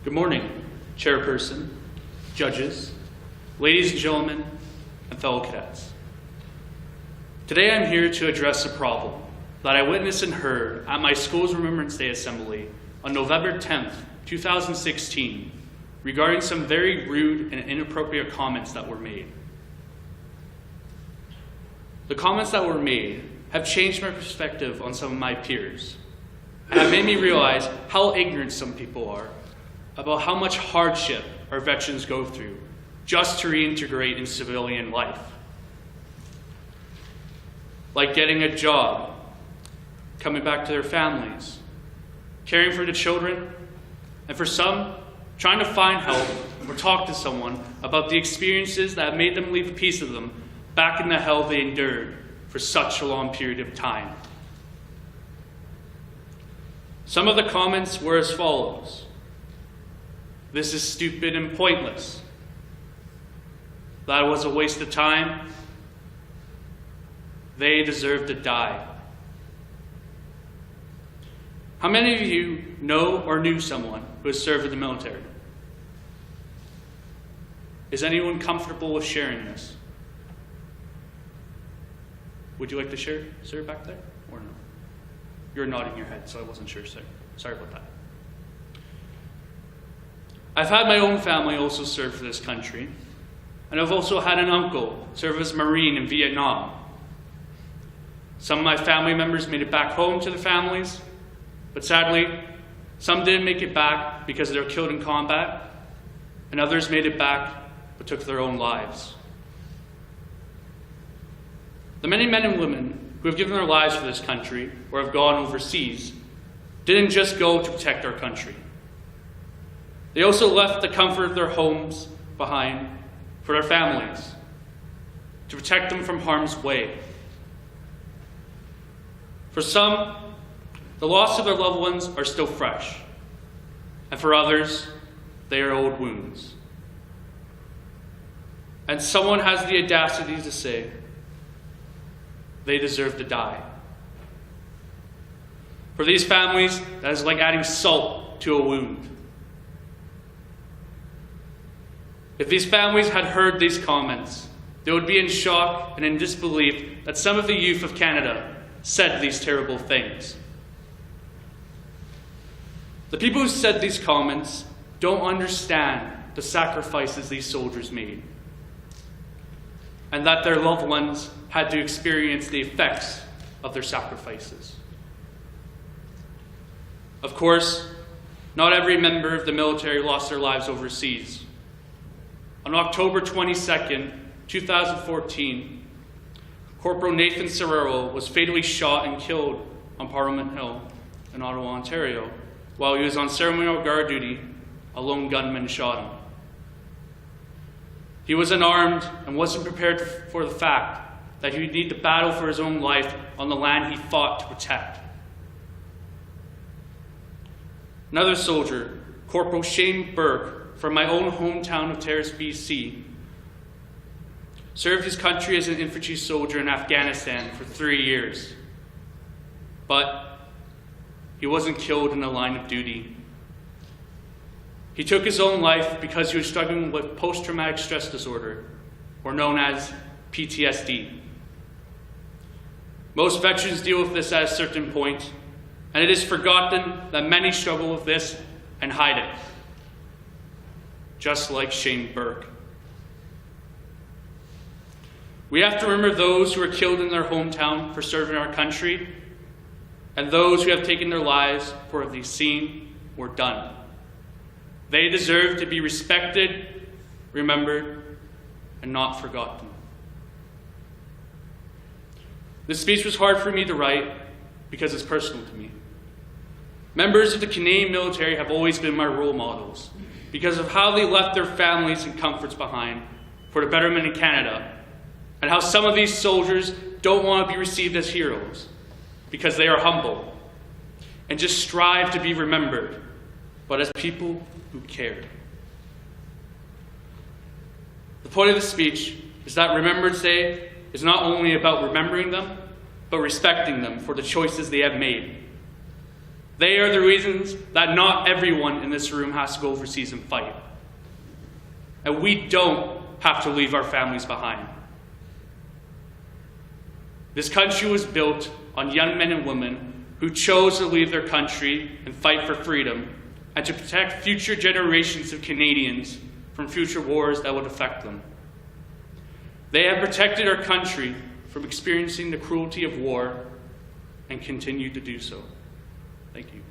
Good morning, Chairperson, judges, ladies and gentlemen, and fellow cadets. Today I'm here to address a problem that I witnessed and heard at my school's Remembrance Day Assembly on November 10th, 2016, regarding some very rude and inappropriate comments that were made. The comments that were made have changed my perspective on some of my peers, and have made me realize how ignorant some people are about how much hardship our veterans go through just to reintegrate in civilian life. Like getting a job, coming back to their families, caring for the children, and for some, trying to find help or talk to someone about the experiences that have made them leave a piece of them back in the hell they endured for such a long period of time. Some of the comments were as follows: "This is stupid and pointless. That was a waste of time. They deserve to die." How many of you know or knew someone who has served in the military? Is anyone comfortable with sharing this? Would you like to share, sir, back there, or no? You're nodding your head, so I wasn't sure, sir. Sorry about that. I've had my own family also serve for this country, and I've also had an uncle serve as a Marine in Vietnam. Some of my family members made it back home to their families, but sadly, some didn't make it back because they were killed in combat, and others made it back but took their own lives. The many men and women who have given their lives for this country or have gone overseas didn't just go to protect our country. They also left the comfort of their homes behind for their families, to protect them from harm's way. For some, the loss of their loved ones are still fresh, and for others, they are old wounds. And someone has the audacity to say, they deserve to die. For these families, that is like adding salt to a wound. If these families had heard these comments, they would be in shock and in disbelief that some of the youth of Canada said these terrible things. The people who said these comments don't understand the sacrifices these soldiers made, and that their loved ones had to experience the effects of their sacrifices. Of course, not every member of the military lost their lives overseas. On October 22nd, 2014, Corporal Nathan Serrero was fatally shot and killed on Parliament Hill in Ottawa, Ontario. While he was on ceremonial guard duty, a lone gunman shot him. He was unarmed and wasn't prepared for the fact that he would need to battle for his own life on the land he fought to protect. Another soldier, Corporal Shane Burke, from my own hometown of Terrace, BC, served his country as an infantry soldier in Afghanistan for 3 years. But he wasn't killed in the line of duty. He took his own life because he was struggling with post-traumatic stress disorder, or known as PTSD. Most veterans deal with this at a certain point, and it is forgotten that many struggle with this and hide it, just like Shane Burke. We have to remember those who were killed in their hometown for serving our country, and those who have taken their lives for what they've seen or done. They deserve to be respected, remembered, and not forgotten. This speech was hard for me to write because it's personal to me. Members of the Canadian military have always been my role models because of how they left their families and comforts behind for the betterment of Canada, and how some of these soldiers don't want to be received as heroes because they are humble and just strive to be remembered, but as people who cared. The point of the speech is that Remembrance Day is not only about remembering them, but respecting them for the choices they have made. They are the reasons that not everyone in this room has to go overseas and fight. And we don't have to leave our families behind. This country was built on young men and women who chose to leave their country and fight for freedom and to protect future generations of Canadians from future wars that would affect them. They have protected our country from experiencing the cruelty of war and continue to do so. Thank you.